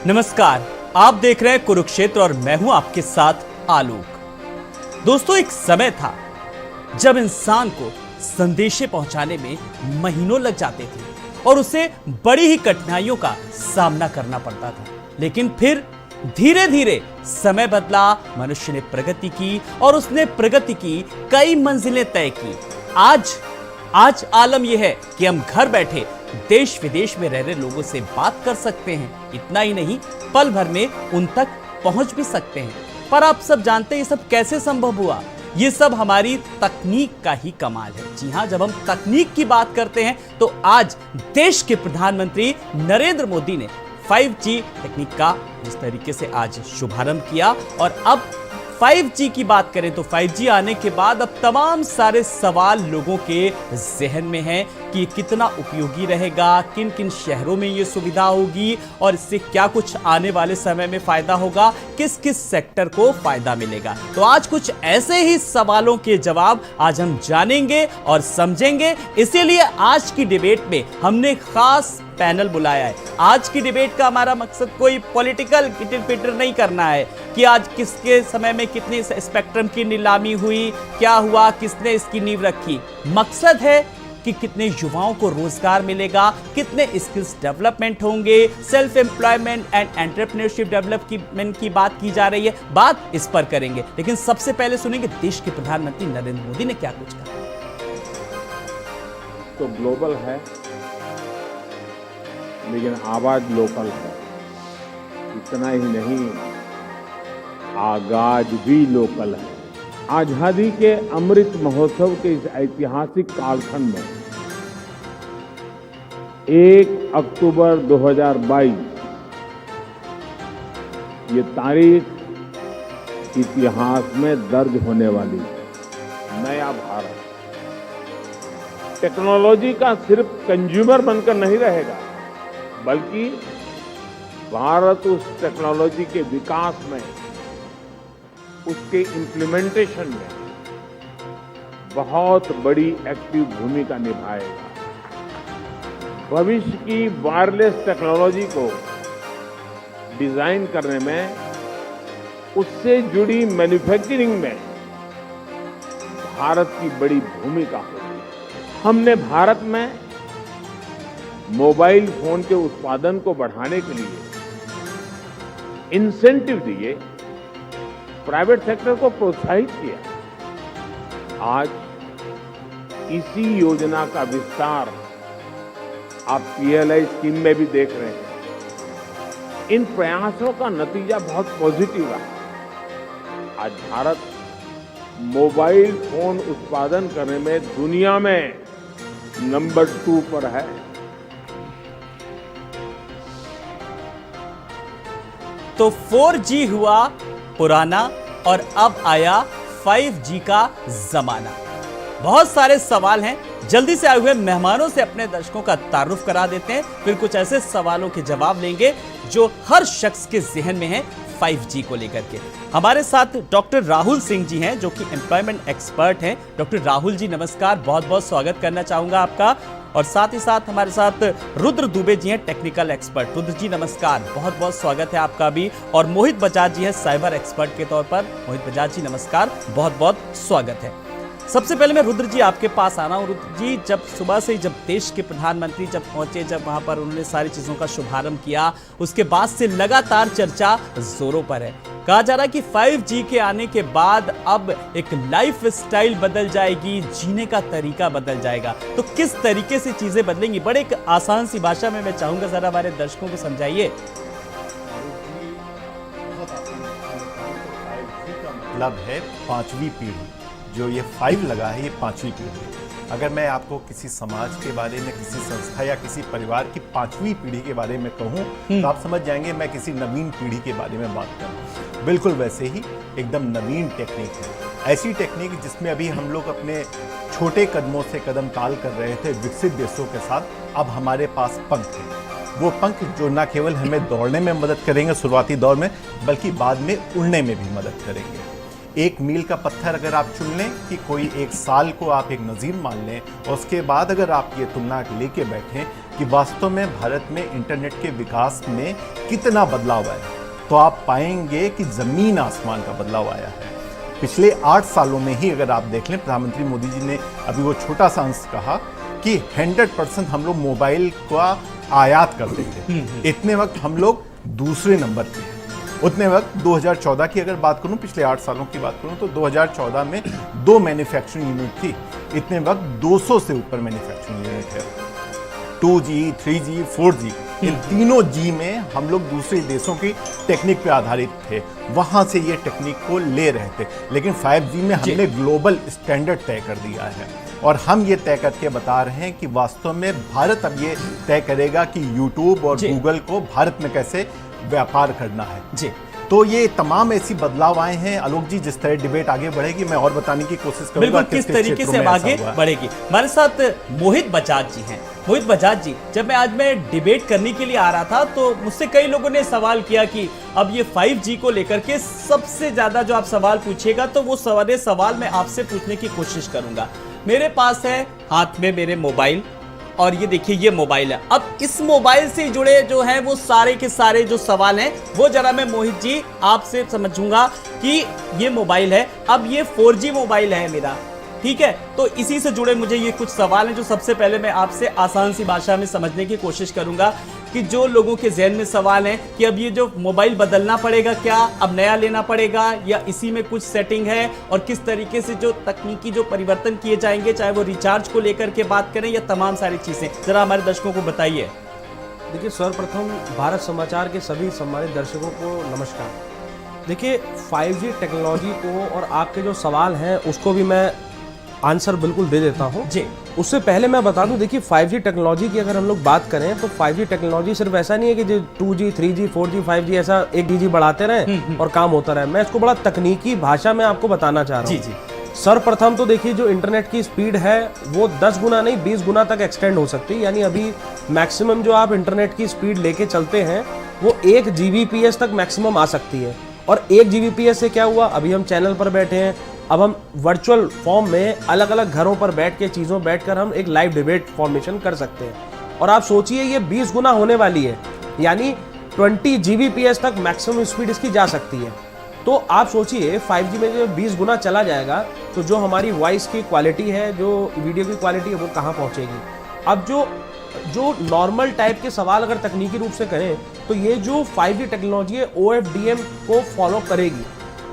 नमस्कार, आप देख रहे हैं कुरुक्षेत्र और मैं हूं आपके साथ आलोक। दोस्तों, एक समय था जब इंसान को संदेशे पहुंचाने में महीनों लग जाते थे और उसे बड़ी ही कठिनाइयों का सामना करना पड़ता था। लेकिन फिर धीरे धीरे समय बदला, मनुष्य ने प्रगति की और उसने प्रगति की कई मंजिलें तय की। आज आलम यह है कि हम घर बैठे देश विदेश में रह रहे लोगों से बात कर सकते हैं। इतना ही नहीं, पल भर में उन तक पहुंच भी सकते हैं। पर आप सब जानते हैं ये सब कैसे संभव हुआ? ये सब हमारी तकनीक का ही कमाल है। जी हां, जब हम तकनीक की बात करते हैं तो आज देश के प्रधानमंत्री नरेंद्र मोदी ने 5G तकनीक का जिस तरीके से आज शुभारंभ किया, और अब 5G की बात करें तो 5G आने के बाद अब तमाम सारे सवाल लोगों के जहन में हैं कि कितना उपयोगी रहेगा, किन किन शहरों में ये सुविधा होगी और इससे क्या कुछ आने वाले समय में फायदा होगा, किस किस सेक्टर को फायदा मिलेगा। तो आज कुछ ऐसे ही सवालों के जवाब आज हम जानेंगे और समझेंगे। इसीलिए आज की डिबेट में हमने खास पैनल बुलाया है। आज की डिबेट का हमारा मकसद कोई पॉलिटिकल किटिर पिटर नहीं करना है कि आज किसके समय में कितनी स्पेक्ट्रम की नीलामी हुई, क्या हुआ, किसने इसकी नींव रखी। मकसद है कि कितने युवाओं को रोजगार मिलेगा, कितने स्किल्स डेवलपमेंट होंगे, self employment and entrepreneurship development की बात की जा रही है। बात इस पर करेंगे, लेकिन सबसे पहले सुनेंगे देश के प्रधानमंत्री नरेंद्र मोदी ने क्या कुछ कहा। तो ग्लोबल है लेकिन आवाज लोकल है। इतना ही नहीं, आगाज भी लोकल है। आजादी के अमृत महोत्सव के इस ऐतिहासिक कालखंड में 1 अक्टूबर 2022 ये तारीख इतिहास में दर्ज होने वाली है। नया भारत टेक्नोलॉजी का सिर्फ कंज्यूमर बनकर नहीं रहेगा, बल्कि भारत उस टेक्नोलॉजी के विकास में, उसके इम्प्लीमेंटेशन में बहुत बड़ी एक्टिव भूमिका निभाएगा। भविष्य की वायरलेस टेक्नोलॉजी को डिजाइन करने में, उससे जुड़ी मैन्युफैक्चरिंग में भारत की बड़ी भूमिका होगी। हमने भारत में मोबाइल फोन के उत्पादन को बढ़ाने के लिए इंसेंटिव दिए, प्राइवेट सेक्टर को प्रोत्साहित किया। आज इसी योजना का विस्तार आप PLI स्कीम में भी देख रहे हैं। इन प्रयासों का नतीजा बहुत पॉजिटिव रहा। आज भारत मोबाइल फोन उत्पादन करने में दुनिया में नंबर 2 पर है। तो 4G हुआ पुराना और अब आया 5G का जमाना। बहुत सारे सवाल हैं, जल्दी से आए हुए मेहमानों से अपने दर्शकों का तारुफ करा देते हैं, फिर कुछ ऐसे सवालों के जवाब लेंगे जो हर शख्स के जहन में है 5G को लेकर के। हमारे साथ डॉक्टर राहुल सिंह जी हैं जो कि एम्प्लॉयमेंट एक्सपर्ट हैं। डॉक्टर राहुल जी नमस्कार, बहुत बहुत स्वागत करना चाहूंगा आपका। और साथ ही साथ हमारे साथ रुद्र दुबे जी हैं, टेक्निकल एक्सपर्ट। रुद्र जी नमस्कार, बहुत बहुत स्वागत है आपका भी। और मोहित बजाज जी हैं, साइबर एक्सपर्ट के तौर पर। मोहित बजाज जी नमस्कार, बहुत बहुत स्वागत है। सबसे पहले मैं रुद्र जी आपके पास आना हूं। रुद्र जी, जब सुबह से जब देश के प्रधानमंत्री जब पहुंचे, जब वहां पर उन्होंने सारी चीजों का शुभारंभ किया, उसके बाद से लगातार चर्चा जोरों पर है। कहा जा रहा है कि 5G के आने के बाद अब एक लाइफ स्टाइल बदल जाएगी, जीने का तरीका बदल जाएगा। तो किस तरीके से चीजें बदलेंगी? बड़े एक आसान सी भाषा में मैं चाहूंगा जरा हमारे दर्शकों को समझाइए। मतलब है 5वीं पीढ़ी। जो ये 5 लगा है, ये 5वीं पीढ़ी है। अगर मैं आपको किसी समाज के बारे में, किसी संस्था या किसी परिवार की 5वीं पीढ़ी के बारे में कहूँ तो आप समझ जाएंगे मैं किसी नवीन पीढ़ी के बारे में बात कर रहा हूँ। बिल्कुल वैसे ही एकदम नवीन टेक्निक है। ऐसी टेक्निक जिसमें अभी हम लोग अपने छोटे कदमों से कदम ताल कर रहे थे विकसित देशों के साथ, अब हमारे पास पंख है। वो पंख जो न केवल हमें दौड़ने में मदद करेंगे शुरुआती दौर में, बल्कि बाद में उड़ने में भी मदद करेंगे। एक मील का पत्थर अगर आप चुन लें कि कोई एक साल को आप एक नज़ीर मान लें और उसके बाद अगर आप ये तुलना लेके बैठें कि वास्तव में भारत में इंटरनेट के विकास में कितना बदलाव आया, तो आप पाएंगे कि ज़मीन आसमान का बदलाव आया है। पिछले 8 सालों में ही अगर आप देख लें, प्रधानमंत्री मोदी जी ने अभी वो छोटा सा अंश कहा कि 100% हम लोग मोबाइल का आयात करते थे। इतने वक्त हम लोग दूसरे नंबर पे हैं। उतने वक्त 2014 की अगर बात करूं, पिछले 8 सालों की बात करूं, तो 2014 में 2 मैन्युफैक्चरिंग यूनिट थी। इतने वक्त 200 से ऊपर मैन्युफैक्चरिंग यूनिट है। 2G, 3G, 4G, इन तीनों जी में हम लोग दूसरे देशों की टेक्निक पे आधारित थे, वहां से ये टेक्निक को ले रहे थे। लेकिन 5G में हमने ग्लोबल स्टैंडर्ड तय कर दिया है और हम ये तय करके बता रहे हैं कि वास्तव में भारत अब ये तय करेगा कि यूट्यूब और गूगल को भारत में कैसे व्यापार करना है। जी, तो ये तमाम ऐसी बदलाव आए हैं। आलोक जी, जिस तरह डिबेट आगे बढ़ेगी मैं और बताने की कोशिश करूंगा बिल्कुल किस तरीके से आगे बढ़ेगी। हमारे साथ मोहित बजाज जी हैं। मोहित बजाज जी, जब मैं डिबेट करने के लिए आ रहा था तो मुझसे कई लोगों ने सवाल किया कि अब ये 5G को लेकर के सबसे ज्यादा जो आप सवाल पूछिएगा तो वो सारे सवाल मैं आपसे पूछने की कोशिश करूंगा। मेरे पास है हाथ में मेरे मोबाइल और ये देखिए ये मोबाइल है। अब इस मोबाइल से जुड़े जो है वो सारे के सारे जो सवाल हैं वो जरा मैं मोहित जी आपसे समझूंगा कि ये मोबाइल है, अब ये 4G मोबाइल है मेरा, ठीक है। तो इसी से जुड़े मुझे ये कुछ सवाल हैं जो सबसे पहले मैं आपसे आसान सी भाषा में समझने की कोशिश करूंगा कि जो लोगों के जहन में सवाल है कि अब ये जो मोबाइल बदलना पड़ेगा, क्या अब नया लेना पड़ेगा या इसी में कुछ सेटिंग है, और किस तरीके से जो तकनीकी जो परिवर्तन किए जाएंगे, चाहे वो रिचार्ज को लेकर के बात करें या तमाम सारी चीजें, जरा हमारे दर्शकों को बताइए। देखिए, सर्वप्रथम भारत समाचार के सभी सम्मानित दर्शकों को नमस्कार। देखिए, 5G टेक्नोलॉजी को और आपके जो सवाल हैं उसको भी मैं आंसर बिल्कुल दे देता हूं जी। उससे पहले मैं बता दूं, देखिए 5G टेक्नोलॉजी की अगर हम लोग बात करें तो 5G टेक्नोलॉजी सिर्फ ऐसा नहीं है कि जो 2G, 3G, 4G, 5G ऐसा एक DG बढ़ाते रहे और काम होता रहे। मैं इसको बड़ा तकनीकी भाषा में आपको बताना चाह रहा हूँ। जी। सर्वप्रथम तो देखिए, जो इंटरनेट की स्पीड है वो 10 गुना नहीं 20 गुना तक एक्सटेंड हो सकती है। यानी अभी मैक्सिमम जो आप इंटरनेट की स्पीड लेके चलते हैं वो 1 Gbps तक मैक्सिमम आ सकती है। और 1 Gbps से क्या हुआ, अभी हम चैनल पर बैठे हैं, अब हम वर्चुअल फॉर्म में अलग अलग घरों पर बैठ के चीज़ों बैठकर हम एक लाइव डिबेट फॉर्मेशन कर सकते हैं। और आप सोचिए ये 20 गुना होने वाली है, यानी 20 Gbps तक मैक्सिमम स्पीड इसकी जा सकती है। तो आप सोचिए 5G में जो 20 गुना चला जाएगा तो जो हमारी वॉइस की क्वालिटी है, जो वीडियो की क्वालिटी है, वो कहाँ पहुँचेगी। अब जो नॉर्मल टाइप के सवाल अगर तकनीकी रूप से करें तो ये जो 5G टेक्नोलॉजी है OFDM को फॉलो करेगी।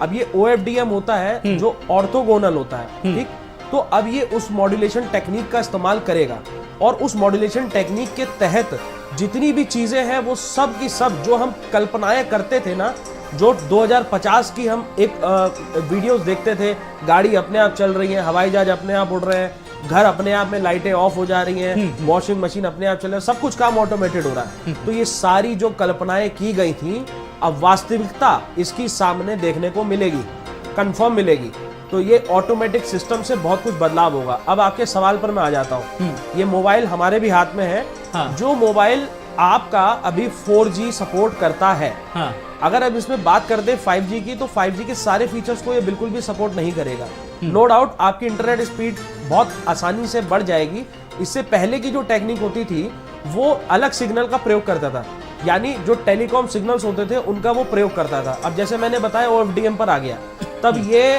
अब ये OFDM होता है जो ऑर्थोगोनल होता है, ठीक। तो अब ये उस मॉड्यूलेशन टेक्निक का इस्तेमाल करेगा और उस मॉड्यूलेशन टेक्निक के तहत जितनी भी चीजें हैं वो सब की सब जो हम कल्पनाएं करते थे ना, जो 2050 की हम एक वीडियोस देखते थे, गाड़ी अपने आप चल रही है, हवाई जहाज अपने आप उड़ रहे हैं, घर अपने आप में लाइटें ऑफ हो जा रही हैं, वॉशिंग मशीन अपने आप चल रहा है, सब कुछ काम ऑटोमेटेड हो रहा है। तो ये सारी जो कल्पनाएं की गई थी अब वास्तविकता इसकी सामने देखने को मिलेगी, कंफर्म मिलेगी। तो ये ऑटोमेटिक सिस्टम से बहुत कुछ बदलाव होगा। अब आपके सवाल पर मैं आ जाता हूँ। ये मोबाइल हमारे भी हाथ में है। हाँ। जो मोबाइल आपका अभी 4G सपोर्ट करता है। हाँ। अगर अब इसमें बात कर दे 5G की, तो 5G के सारे फीचर्स को ये बिल्कुल भी सपोर्ट नहीं करेगा। नो डाउट आपकी इंटरनेट स्पीड बहुत आसानी से बढ़ जाएगी। इससे पहले की जो टेक्निक होती थी वो अलग सिग्नल का प्रयोग करता था, यानी जो टेलीकॉम सिग्नल्स होते थे उनका वो प्रयोग करता था। अब जैसे मैंने बताया OFDM पर आ गया, तब ये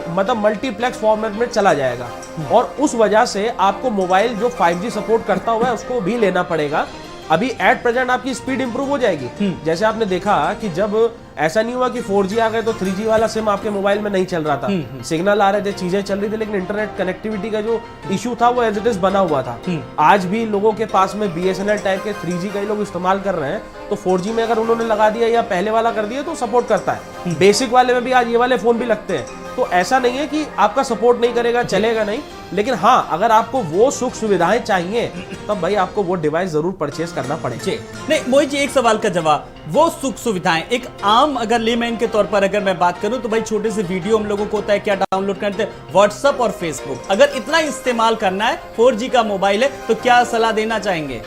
मतलब मल्टीप्लेक्स फॉर्मेट में चला जाएगा और उस वजह से आपको मोबाइल जो 5G सपोर्ट करता हुआ है उसको भी लेना पड़ेगा। अभी एट प्रेजेंट आपकी स्पीड इंप्रूव हो जाएगी। जैसे आपने देखा कि जब ऐसा नहीं हुआ कि 4G आ गए तो 3G वाला सिम आपके मोबाइल में नहीं चल रहा था, सिग्नल आ रहे थे, चीजें चल रही थी, लेकिन इंटरनेट कनेक्टिविटी का जो इशू था वो एज इट इज बना हुआ था। आज भी लोगों के पास में BSNL टाइप के 3G कई लोग इस्तेमाल कर रहे हैं, तो 4G में अगर उन्होंने लगा दिया या पहले वाला कर दिया तो सपोर्ट करता है। बेसिक वाले में भी आज ये वाले फोन भी लगते हैं। तो ऐसा नहीं है कि आपका सपोर्ट नहीं करेगा, चलेगा नहीं, लेकिन हाँ अगर आपको वो सुख सुविधाएं चाहिए तब भाई आपको वो डिवाइस जरूर परचेज करना पड़ेगा। नहीं मोहित जी, एक सवाल का जवाब, वो सुख सुविधाएं एक आम अगर लेमैन के तौर पर अगर मैं बात करूं तो भाई छोटे से वीडियो हम लोगों को होता है क्या डाउनलोड करते हैं, व्हाट्सएप और फेसबुक, अगर इतना इस्तेमाल करना है 4G का मोबाइल है तो क्या सलाह देना चाहेंगे?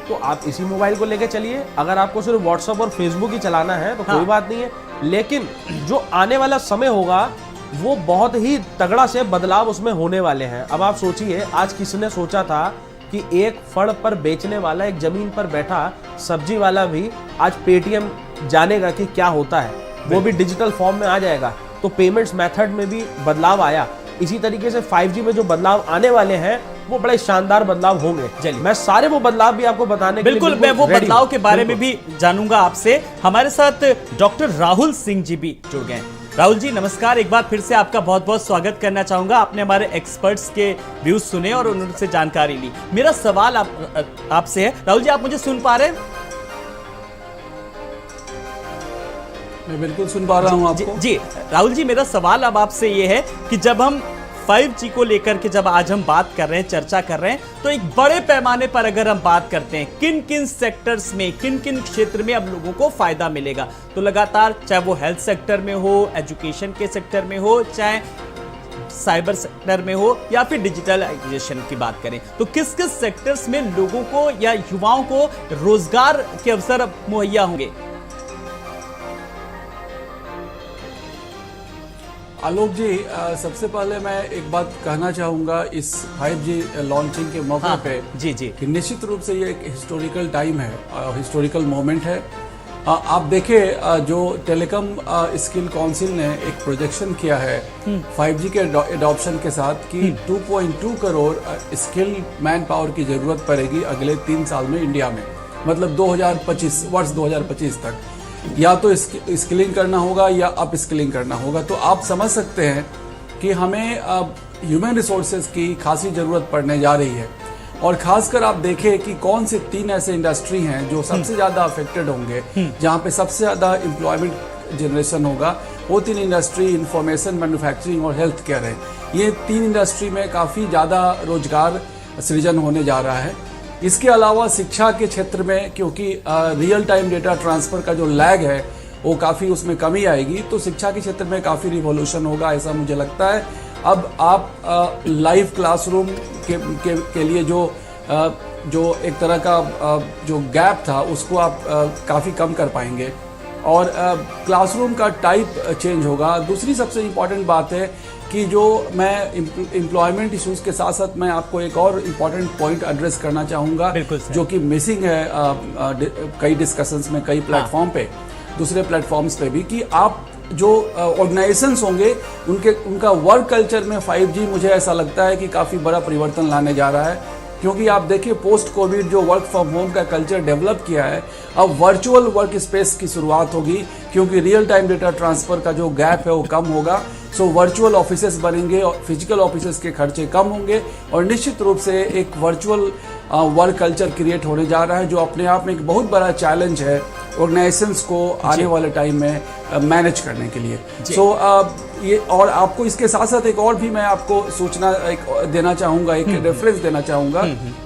तो आप इसी मोबाइल को लेकर चलिए। अगर आपको सिर्फ व्हाट्सएप और फेसबुक ही चलाना है तो कोई बात नहीं है, लेकिन जो आने वाला समय होगा वो बहुत ही तगड़ा से बदलाव उसमें होने वाले हैं। अब आप सोचिए, आज किसने सोचा था कि एक फड़ पर बेचने वाला, एक जमीन पर बैठा सब्जी वाला भी आज पेटीएम जानेगा कि क्या होता है, वो भी डिजिटल फॉर्म में आ जाएगा। तो पेमेंट्स मेथड में भी बदलाव आया। इसी तरीके से 5G में जो बदलाव आने वाले हैं वो बड़े शानदार बदलाव होंगे। चलिए, मैं सारे वो बदलाव भी आपको बताने के लिए बिल्कुल मैं वो ready बदलाव हूं। के बारे में बिल्कुल। भी जानूंगा आपसे। हमारे साथ डॉक्टर राहुल सिंह जी भी जुड़ गए हैं। राहुल जी नमस्कार, एक बार फिर से आपका बहुत बहुत स्वागत करना चाहूंगा। आपने हमारे एक्सपर्ट्स के व्यूज सुने और उनसे जानकारी ली। मेरा सवाल आपसे है, राहुल जी आप मुझे सुन पा रहे हैं? मैं बिल्कुल सुन पा रहा हूं आपको। जी राहुल जी, मेरा सवाल अब आपसे ये है कि जब हम 5G को लेकर के जब आज हम बात कर रहे हैं, चर्चा कर रहे हैं, तो एक बड़े पैमाने पर अगर हम बात करते हैं किन किन सेक्टर्स में, किन किन क्षेत्र में अब लोगों को फायदा मिलेगा, तो लगातार चाहे वो हेल्थ सेक्टर में हो, एजुकेशन के सेक्टर में हो, चाहे साइबर सेक्टर में हो, या फिर डिजिटलाइजेशन की बात करें, तो किस किस सेक्टर्स में लोगों को या युवाओं को रोजगार के अवसर मुहैया होंगे? आलोक जी, सबसे पहले मैं एक बात कहना चाहूँगा इस 5G लॉन्चिंग के मौके पे जी जी कि निश्चित रूप से ये एक हिस्टोरिकल टाइम है, हिस्टोरिकल मोमेंट है। आप देखें, जो टेलीकॉम स्किल काउंसिल ने एक प्रोजेक्शन किया है 5G के एडॉप्शन के साथ कि 2.2 करोड़ स्किल मैन पावर की जरूरत पड़ेगी अगले 3 साल में इंडिया में, मतलब 2025 वर्ष 2025 तक। या तो स्किलिंग करना होगा या अप स्किलिंग करना होगा। तो आप समझ सकते हैं कि हमें ह्यूमन रिसोर्सेज की खासी ज़रूरत पड़ने जा रही है। और खासकर आप देखें कि कौन से 3 ऐसे इंडस्ट्री हैं जो सबसे ज़्यादा अफेक्टेड होंगे, जहाँ पे सबसे ज़्यादा एम्प्लॉयमेंट जनरेशन होगा। वो 3 इंडस्ट्री इंफॉर्मेशन, मैन्युफैक्चरिंग और हेल्थ केयर है। ये 3 इंडस्ट्री में काफ़ी ज़्यादा रोजगार सृजन होने जा रहा है। इसके अलावा शिक्षा के क्षेत्र में, क्योंकि रियल टाइम डेटा ट्रांसफ़र का जो लैग है वो काफ़ी उसमें कमी आएगी, तो शिक्षा के क्षेत्र में काफ़ी रिवॉल्यूशन होगा, ऐसा मुझे लगता है। अब आप लाइव क्लासरूम के लिए जो एक तरह का जो गैप था उसको आप काफ़ी कम कर पाएंगे और क्लासरूम का टाइप चेंज होगा। दूसरी सबसे इम्पॉर्टेंट बात है कि जो मैं एम्प्लॉयमेंट इश्यूज के साथ साथ मैं आपको एक और इम्पॉर्टेंट पॉइंट एड्रेस करना चाहूँगा, जो कि मिसिंग है कई डिस्कशंस में, कई प्लेटफॉर्म पे, दूसरे प्लेटफॉर्म्स पे भी, कि आप जो ऑर्गेनाइजेशंस होंगे उनका वर्क कल्चर में 5G मुझे ऐसा लगता है कि काफ़ी बड़ा परिवर्तन लाने जा रहा है। क्योंकि आप देखिए पोस्ट कोविड जो वर्क फ्रॉम होम का कल्चर डेवलप किया है, अब वर्चुअल वर्क स्पेस की शुरुआत होगी, क्योंकि रियल टाइम डेटा ट्रांसफ़र का जो गैप है वो कम होगा। सो वर्चुअल ऑफिसेस बनेंगे और फिजिकल ऑफिसेस के खर्चे कम होंगे और निश्चित रूप से एक वर्चुअल वर्क कल्चर क्रिएट होने जा रहा है, जो अपने आप में एक बहुत बड़ा चैलेंज है ऑर्गेनाइजेशंस को आने वाले टाइम में मैनेज करने के लिए। ये, और आपको इसके साथ साथ एक और भी मैं आपको सूचना देना चाहूँगा, एक रेफरेंस देना चाहूँगा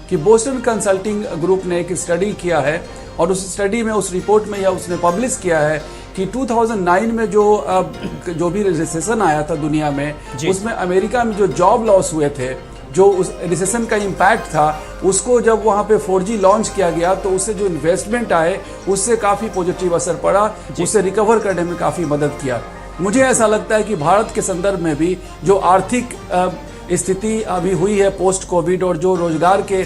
कि बोस्टन कंसल्टिंग ग्रुप ने एक स्टडी किया है और उस स्टडी में, उस रिपोर्ट में, या उसने पब्लिश किया है कि 2009 में जो भी रिसेशन आया था दुनिया में, उसमें अमेरिका में जो जॉब लॉस हुए थे, जो उस रिसेशन का इम्पैक्ट था, उसको जब वहाँ पे 4G लॉन्च किया गया तो उससे जो इन्वेस्टमेंट आए उससे काफ़ी पॉजिटिव असर पड़ा, उससे रिकवर करने में काफ़ी मदद किया। मुझे ऐसा लगता है कि भारत के संदर्भ में भी जो आर्थिक स्थिति अभी हुई है पोस्ट कोविड और जो रोजगार के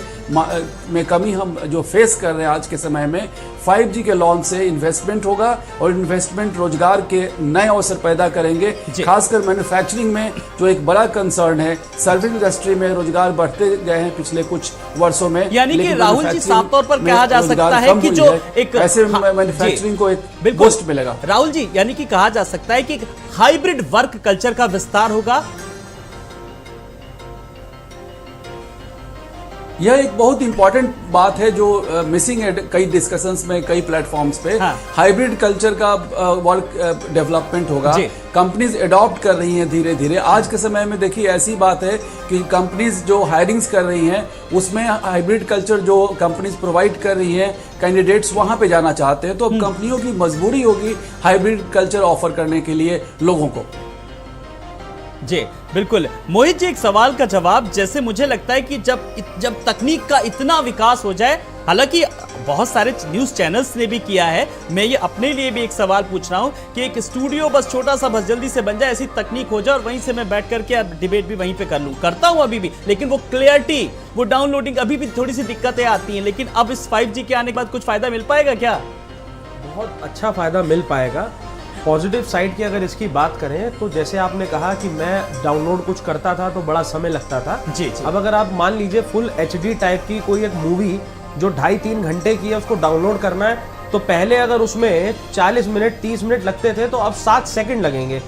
में कमी हम जो फेस कर रहे हैं आज के समय में, 5G के लॉन्च से इन्वेस्टमेंट होगा और इन्वेस्टमेंट रोजगार के नए अवसर पैदा करेंगे। खासकर मैन्युफैक्चरिंग में जो एक बड़ा कंसर्न है, सर्विस इंडस्ट्री में रोजगार बढ़ते गए हैं पिछले कुछ वर्षों में, यानी कि राहुल जी साफ तौर पर कहा जा सकता है कि जो एक ऐसे मैन्युफैक्चरिंग को एक बूस्ट मिलेगा। राहुल जी, यानी कि कहा जा सकता है कि हाइब्रिड वर्क कल्चर का विस्तार होगा। यह एक बहुत इंपॉर्टेंट बात है जो मिसिंग है कई डिस्कशंस में, कई प्लेटफॉर्म्स पे। हाइब्रिड कल्चर का वर्क डेवलपमेंट होगा। कंपनीज अडॉप्ट कर रही हैं धीरे धीरे। आज के समय में देखिए ऐसी बात है कि कंपनीज जो हायरिंग्स कर रही हैं उसमें हाइब्रिड कल्चर जो कंपनीज प्रोवाइड कर रही हैं, कैंडिडेट्स वहां पे जाना चाहते हैं, तो अब कंपनियों की मजबूरी होगी हाइब्रिड कल्चर ऑफर करने के लिए लोगों को। जी बिल्कुल। मोहित जी, एक सवाल का जवाब, जैसे मुझे लगता है कि जब तकनीक का इतना विकास हो जाए, हालांकि बहुत सारे न्यूज चैनल्स ने भी किया है। मैं ये अपने लिए भी एक सवाल पूछ रहा हूँ कि एक स्टूडियो बस छोटा सा बस जल्दी से बन जाए, ऐसी तकनीक हो जाए और वहीं से मैं बैठ करके अब डिबेट भी वहीं पे कर लूँ, करता हूँ अभी भी, लेकिन वो क्लियरिटी, वो डाउनलोडिंग अभी भी थोड़ी सी दिक्कतें आती हैं। लेकिन अब इस 5G के आने के बाद कुछ फायदा मिल पाएगा क्या? बहुत अच्छा फायदा मिल पाएगा। पॉजिटिव साइड की अगर इसकी बात करें तो जैसे आपने कहा कि मैं डाउनलोड कुछ करता था तो बड़ा समय लगता था। जी। अब अगर आप मान लीजिए फुल HD टाइप की कोई एक मूवी जो 2.5-3 घंटे की है उसको डाउनलोड करना है, तो पहले अगर उसमें 40 मिनट 30 मिनट लगते थे तो अब 7 सेकंड लगेंगे।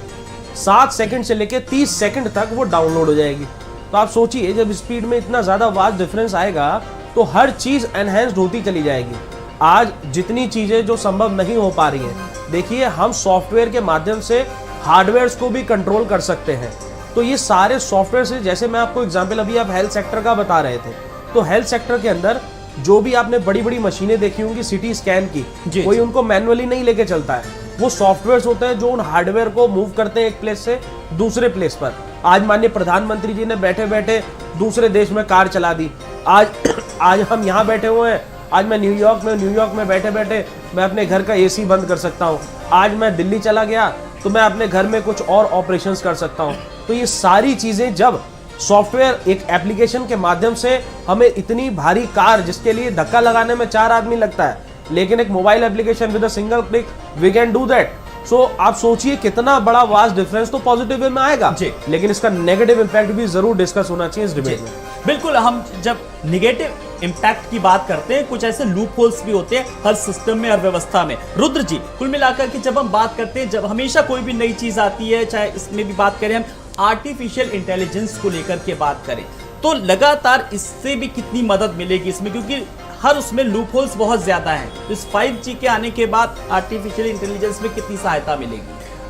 7 सेकंड से लेके 30 सेकंड तक वो डाउनलोड हो जाएगी। तो आप सोचिए जब स्पीड में इतना ज़्यादा वास्ट डिफरेंस आएगा तो हर चीज़ एनहेंस्ड होती चली जाएगी। आज जितनी चीज़ें जो संभव नहीं हो पा रही हैं, देखिए हम सॉफ्टवेयर के माध्यम से हार्डवेयर को भी कंट्रोल कर सकते हैं। तो ये सारे सॉफ्टवेयर से, जैसे मैं आपको एग्जांपल अभी आप हेल्थ सेक्टर का बता रहे थे, तो हेल्थ सेक्टर के अंदर जो भी आपने बड़ी बड़ी मशीनें देखी होंगी सिटी स्कैन की, कोई उनको मैनुअली नहीं लेके चलता है। वो सॉफ्टवेयर होते हैं जो उन हार्डवेयर को मूव करते हैं एक प्लेस से दूसरे प्लेस पर। आज माननीय प्रधानमंत्री जी ने बैठे बैठे दूसरे देश में कार चला दी। आज हम यहाँ बैठे हुए हैं, आज मैं न्यूयॉर्क में बैठे बैठे मैं अपने घर का AC बंद कर सकता हूँ। आज मैं दिल्ली चला गया तो मैं अपने घर में कुछ और ऑपरेशंस कर सकता हूँ। तो ये सारी चीज़ें जब सॉफ्टवेयर एक एप्लीकेशन के माध्यम से, हमें इतनी भारी कार जिसके लिए धक्का लगाने में 4 आदमी लगता है, लेकिन एक mobile application with a single click we can do that. So आप सोचिए कितना बड़ा वास्ट डिफरेंस तो पॉजिटिव वे में आएगा, लेकिन इसका नेगेटिव इंपैक्ट भी जरूर डिस्कस होना चाहिए इस डिबेट में। बिल्कुल, हम जब निगेटिव इम्पैक्ट की बात करते हैं, कुछ ऐसे लूप होल्स भी होते हैं हर सिस्टम में, हर व्यवस्था में। रुद्र जी, कुल मिलाकर के जब हम बात करते हैं, जब हमेशा कोई भी नई चीज आती है, चाहे इसमें भी बात करें हम आर्टिफिशियल इंटेलिजेंस को लेकर के बात करें, तो लगातार इससे भी कितनी मदद मिलेगी इसमें, क्योंकि हर उसमें लूप होल्स बहुत ज्यादा हैं। तो इस 5G के आने के बाद आर्टिफिशियल इंटेलिजेंस में कितनी सहायता मिलेगी?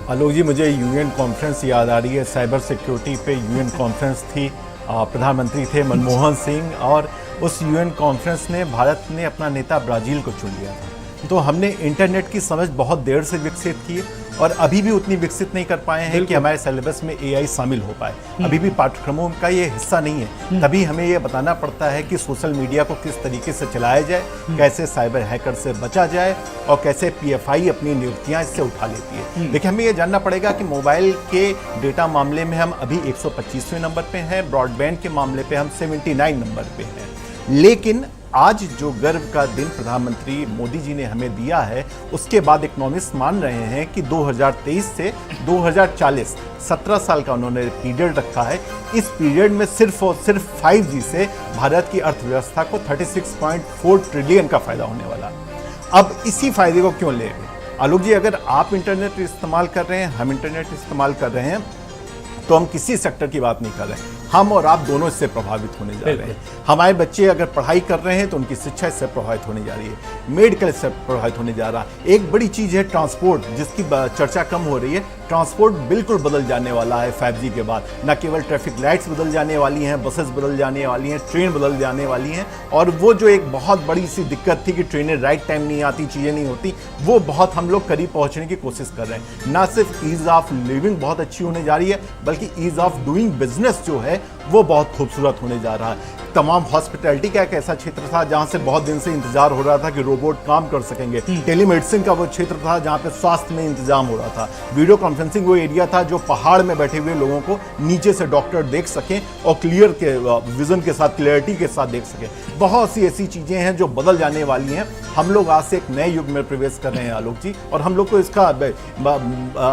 आलोक जी, मुझे UN कॉन्फ्रेंस याद आ रही है। साइबर सिक्योरिटी पे UN कॉन्फ्रेंस थी, प्रधानमंत्री थे मनमोहन सिंह, और उस UN कॉन्फ्रेंस ने भारत ने अपना नेता ब्राज़ील को चुन लिया था। तो हमने इंटरनेट की समझ बहुत देर से विकसित की और अभी भी उतनी विकसित नहीं कर पाए हैं कि हमारे सिलेबस में AI शामिल हो पाए। अभी भी पाठ्यक्रमों का ये हिस्सा नहीं है। तभी हमें ये बताना पड़ता है कि सोशल मीडिया को किस तरीके से चलाया जाए, कैसे साइबर हैकर से बचा जाए और कैसे PFI अपनी नियुक्तियां इससे उठा लेती है। देखिए, हमें ये जानना पड़ेगा कि मोबाइल के डेटा मामले में हम अभी 125वें नंबर पे हैं, ब्रॉडबैंड के मामले पे हम 79 नंबर पे हैं। लेकिन आज जो गर्व का दिन प्रधानमंत्री मोदी जी ने हमें दिया है, उसके बाद इकोनॉमिस्ट मान रहे हैं कि 2023 से 2040 17 साल का उन्होंने पीरियड रखा है। इस पीरियड में सिर्फ और सिर्फ 5G से भारत की अर्थव्यवस्था को 36.4 ट्रिलियन का फायदा होने वाला है। अब इसी फायदे को क्यों ले? आलोक जी, अगर आप इंटरनेट इस्तेमाल कर रहे हैं, हम इंटरनेट इस्तेमाल कर रहे हैं, तो हम किसी सेक्टर की बात नहीं कर रहे हैं, हम और आप दोनों इससे प्रभावित होने जा रहे हैं। हमारे बच्चे अगर पढ़ाई कर रहे हैं तो उनकी शिक्षा इससे प्रभावित होने जा रही है, मेडिकल इससे प्रभावित होने जा रहा है। एक बड़ी चीज़ है ट्रांसपोर्ट, जिसकी चर्चा कम हो रही है। ट्रांसपोर्ट बिल्कुल बदल जाने वाला है 5G के बाद। न केवल ट्रैफिक लाइट्स बदल जाने वाली हैं, बसेस बदल जाने वाली हैं, ट्रेन बदल जाने वाली हैं, और वो जो एक बहुत बड़ी सी दिक्कत थी कि ट्रेनें राइट टाइम नहीं आती, चीज़ें नहीं होती, वो बहुत हम लोग करीब पहुँचने की कोशिश कर रहे हैं। ना सिर्फ ईज़ ऑफ लिविंग बहुत अच्छी होने जा रही है, बल्कि ईज़ ऑफ डूइंग बिजनेस जो है वो बहुत खूबसूरत होने जा रहा है। तमाम हॉस्पिटैलिटी का एक ऐसा क्षेत्र था जहां से बहुत दिन से इंतजार हो रहा था कि रोबोट काम कर सकेंगे। टेलीमेडिसिन का वो क्षेत्र था जहां पे स्वास्थ्य में इंतजाम हो रहा था। वीडियो कॉन्फ्रेंसिंग वो एरिया था जो पहाड़ में बैठे हुए लोगों को नीचे से डॉक्टर देख सकें और क्लियर के विजन के साथ, क्लैरिटी के साथ देख सकें। बहुत सी ऐसी चीजें हैं जो बदल जाने वाली हैं। हम लोग आज से एक नए युग में प्रवेश कर रहे हैं आलोक जी, और हम लोग को इसका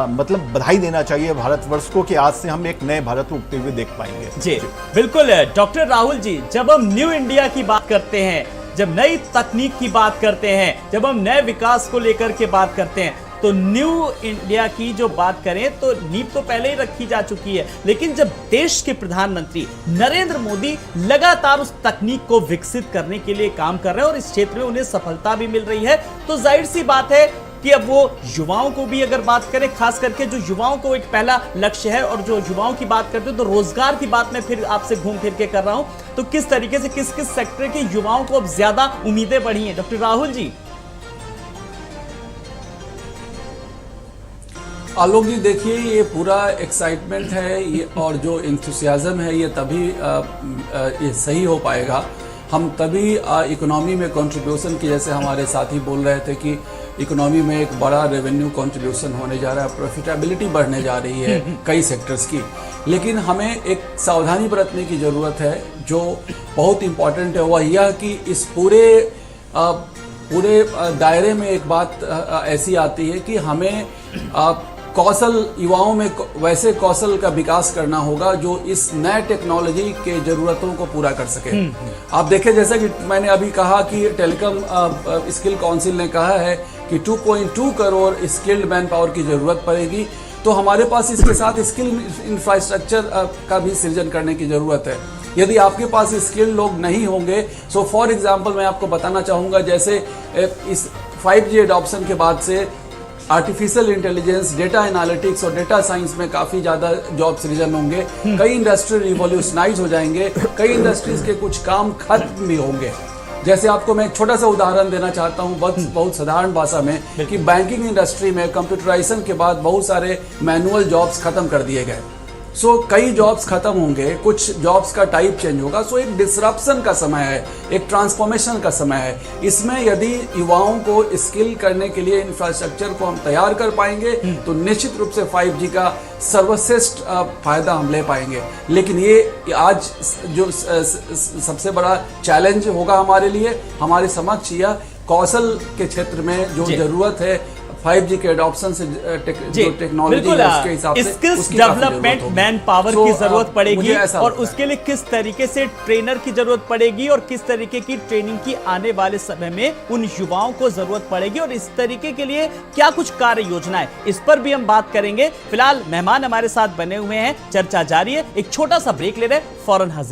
मतलब बधाई देना चाहिए भारतवर्ष को कि आज से हम एक नए भारत को उगते हुए देख पाएंगे। जी बिल्कुल डॉक्टर राहुल जी, जब हम न्यू इंडिया की बात करते हैं, जब नई तकनीक की बात करते हैं, जब हम नए विकास को लेकर के बात करते हैं, तो न्यू इंडिया की जो बात करें तो नींव तो पहले ही रखी जा चुकी है, लेकिन जब देश के प्रधानमंत्री नरेंद्र मोदी लगातार उस तकनीक को विकसित करने के लिए काम कर रहे हैं और इस क्षेत्र में उन्हें सफलता भी मिल रही है, तो जाहिर सी बात है कि अब वो युवाओं को भी अगर बात करें, खास करके जो युवाओं को एक पहला लक्ष्य है, और जो युवाओं की बात करते हैं तो रोजगार की बात मैं फिर आपसे घूम फिर के कर रहा हूं, तो किस तरीके से किस किस सेक्टर के युवाओं को अब ज्यादा उम्मीदें बढ़ी हैं? डॉक्टर राहुल जी। आलोक जी, देखिए, ये पूरा एक्साइटमेंट है ये, और जो इंथुसियाज्म है ये तभी ये सही हो पाएगा हम तभी इकोनॉमी में कंट्रीब्यूशन की, जैसे हमारे साथी बोल रहे थे कि इकोनॉमी में एक बड़ा रेवेन्यू कंट्रीब्यूशन होने जा रहा है, प्रॉफिटेबिलिटी बढ़ने जा रही है कई सेक्टर्स की, लेकिन हमें एक सावधानी बरतने की ज़रूरत है जो बहुत इम्पॉर्टेंट है। वह यह कि इस पूरे दायरे में एक बात ऐसी आती है कि हमें कौशल, युवाओं में वैसे कौशल का विकास करना होगा जो इस नए टेक्नोलॉजी के जरूरतों को पूरा कर सके। आप देखें, जैसा कि मैंने अभी कहा कि टेलीकॉम स्किल काउंसिल ने कहा है कि 2.2 करोड़ स्किल्ड मैन पावर की जरूरत पड़ेगी, तो हमारे पास इसके साथ स्किल इंफ्रास्ट्रक्चर का भी सृजन करने की जरूरत है। यदि आपके पास स्किल्ड लोग नहीं होंगे, सो फॉर एग्जांपल मैं आपको बताना चाहूँगा, जैसे इस 5G एडॉप्शन के बाद से आर्टिफिशियल इंटेलिजेंस, डेटा एनालिटिक्स और डेटा साइंस में काफ़ी ज़्यादा जॉब सृजन होंगे, कई इंडस्ट्री रिवॉल्यूशनाइज हो जाएंगे, कई इंडस्ट्रीज के कुछ काम खत्म भी होंगे। जैसे आपको मैं एक छोटा सा उदाहरण देना चाहता हूँ बहुत साधारण भाषा में, कि बैंकिंग इंडस्ट्री में कंप्यूटराइजेशन के बाद बहुत सारे मैनुअल जॉब्स खत्म कर दिए गए। सो कई जॉब्स खत्म होंगे, कुछ जॉब्स का टाइप चेंज होगा। सो एक डिसरप्शन का समय है, एक ट्रांसफॉर्मेशन का समय है। इसमें यदि युवाओं को स्किल करने के लिए इंफ्रास्ट्रक्चर को हम तैयार कर पाएंगे तो निश्चित रूप से 5G का सर्वश्रेष्ठ फायदा हम ले पाएंगे। लेकिन ये आज जो सबसे बड़ा चैलेंज होगा हमारे लिए, हमारे समक्ष यह कौशल के क्षेत्र में जो जरूरत है 5G के एडॉप्शन से जो टेक्नोलॉजी है उसके हिसाब से स्किल्स डेवलपमेंट, मैन पावर की जरूरत पड़ेगी और उसके लिए किस तरीके से ट्रेनर की जरूरत पड़ेगी और किस तरीके की ट्रेनिंग की आने वाले समय में उन युवाओं को जरूरत पड़ेगी और इस तरीके के लिए क्या कुछ कार्य योजना है, इस पर भी हम बात करेंगे। फिलहाल मेहमान हमारे साथ बने हुए हैं, चर्चा जारी है, एक छोटा सा ब्रेक ले रहे हैं, फौरन हाजिर।